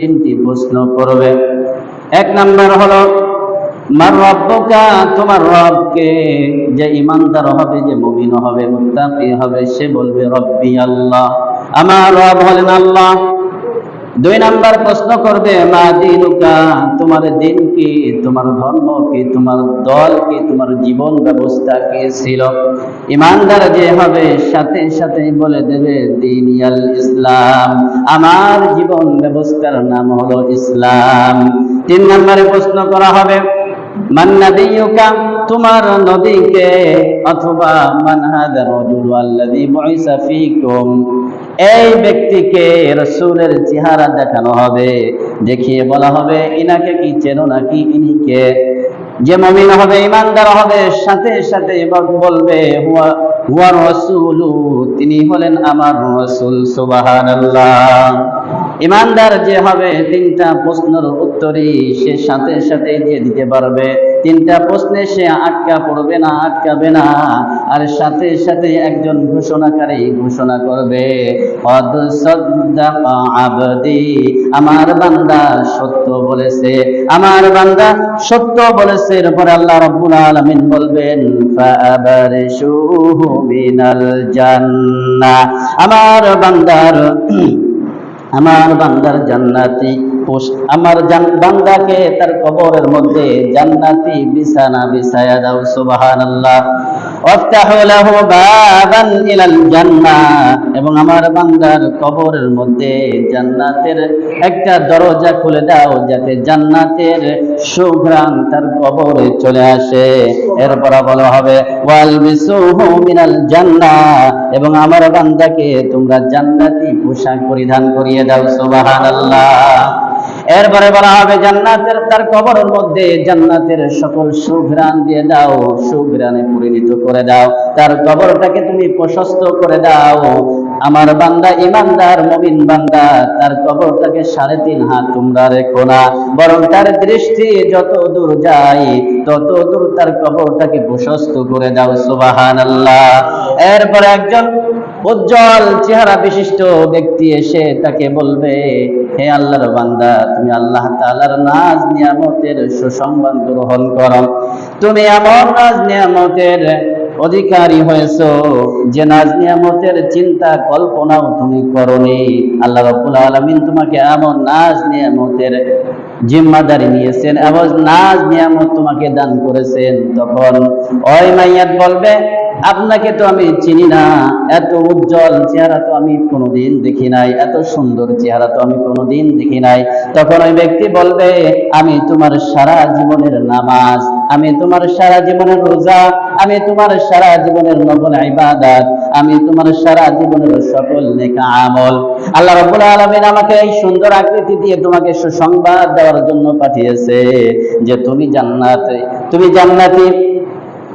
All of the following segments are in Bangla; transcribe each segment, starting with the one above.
তিনটি প্রশ্ন করবে। এক নাম্বার হলো মার রব্বুকা, তোমার রবকে। যে ইমানদার হবে, যে মুমিন হবে, মুত্তাকি হবে, সে বলবে রব্বি আল্লাহ, আমার রব হলেন আল্লাহ। দুই নাম্বার প্রশ্ন করবে মা দীনুকা, তোমার দিন কি, তোমার ধর্ম কি, তোমার দল কি, তোমার জীবন ব্যবস্থা কি ছিল। ইমানদার যে হবে সাথে সাথে বলে দেবে দীনিয়াল ইসলাম, আমার জীবন ব্যবস্থার নাম হলো ইসলাম। তিন নম্বরে প্রশ্ন করা হবে মান নাবিয়ুকা, তোমার নবীকে, অথবা মান হাদা রাজুল আল্লাযী বুইসা ফীকুম, এই ব্যক্তিকে রাসূলের চেহারা দেখানো হবে, দেখিয়ে বলা হবে ইনাকে কি চেনো নাকি, ইনি কে। যে মুমিন হবে, ইমানদার হবে, সাথে সাথে বলবে হুয়া হুয়া রাসূলু, তিনি হলেন আমার রাসূল। সুবহানাল্লাহ। ইমানদার যে হবে তিনটা প্রশ্নের উত্তরই সে সাথে সাথে দিয়ে দিতে পারবে। তিনটা প্রশ্নে সে পড়বে না, আটকাবে না। আর সাথে সাথে একজন ঘোষণাকারী ঘোষণা করবে কদ সাদ্দাকা আবদি, আমার বান্দা সত্য বলেছে, আমার বান্দা সত্য বলেছে। এরপরে আল্লাহ রাব্বুল আলামিন বলবেন ফাআবারিশুহু মিনাল জান্নাহ, আমার বান্দার জান্নাতি, আমার বান্দাকে তার কবরের মধ্যে জান্নাতি বিছানা বিছায়া দাও। সুবহানাল্লাহ। ওয়াফতাহু লাহু বাবান ইলাল জান্নাহ, এবং আমার বান্দার কবরের মধ্যে জান্নাতের একটা দরজা খুলে দাও, যাতে জান্নাতের সুঘ্রাণ তার কবরে চলে আসে। এরপর বলা হবে ওয়ালবিসুহু মিনাল জান্নাহ, এবং আমার বান্দাকে তোমরা জান্নাতি পোশাক পরিধান করিয়ে দাও। সুবহানাল্লাহ। এরপরে বলা হবে জান্নাতের তার কবরের মধ্যে জান্নাতের সকল সুঘ্রাণ দিয়ে দাও, সুঘ্রাণে পরিণত করে দাও, তার কবরটাকে তুমি প্রশস্ত করে দাও। আমার বান্দা ইমানদার মুমিন বান্দা, তার কবরটাকে 3.5 হাত তোমরা রেখো না, বরং তার দৃষ্টি যত দূর যায় তত দূর তার কবরটাকে প্রশস্ত করে দাও। সুবহানাল্লাহ। এরপর একজন উজ্জ্বল চেহারা বিশিষ্ট ব্যক্তি এসে তাকে বলবে হে আল্লাহর বান্দা, তুমি আল্লাহ তাআলার নাজ নিয়ামতের সুসংবাদ গ্রহণ করো। তুমি এমন নাজ নিয়ামতের অধিকারী হয়েছো যে নাজ নিয়ামতের চিন্তা কল্পনাও তুমি করনি। আল্লাহ রাব্বুল আলামিন তোমাকে এমন নাজ নিয়ামতের জিম্মাদারি নিয়েছেন, এমন নাজ নিয়ামত তোমাকে দান করেছেন। তখন ওই মাইয়াত বলবে আপনাকে তো আমি চিনি না, এত উজ্জ্বল চেহারা তো আমি কোনোদিন দেখি নাই, এত সুন্দর চেহারা তো আমি কোনোদিন দেখি নাই। তখন ওই ব্যক্তি বলবে আমি তোমার সারা জীবনের নামাজ, আমি তোমার সারা জীবনের রোজা, আমি তোমার সারা জীবনের নফল ইবাদত, আমি তোমার সারা জীবনের সকল নেক আমল আল্লাহ রাব্বুল আলামিন আমাকে এই সুন্দর আকৃতি দিয়ে তোমাকে সুসংবাদ দেওয়ার জন্য পাঠিয়েছে যে তুমি জান্নাতি,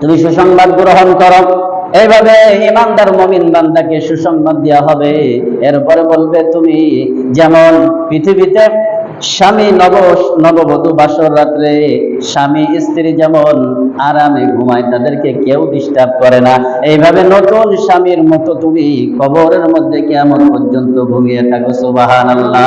তুমি সুসংবাদ গ্রহণ করো। এইভাবে ইমানদার মুমিন বান্দাকে সুসংবাদ দেওয়া হবে। এরপরে বলবে তুমি যেমন পৃথিবীতে স্বামী নববধূ বাসর রাত্রে স্বামী স্ত্রী যেমন আরামে ঘুমায়, তাদেরকে কেউ ডিস্টার্ব করে না, এইভাবে নতুন স্বামীর মতো তুমি কবরের মধ্যে কিয়ামত পর্যন্ত ঘুমিয়ে থাকো। সুবহানাল্লাহ।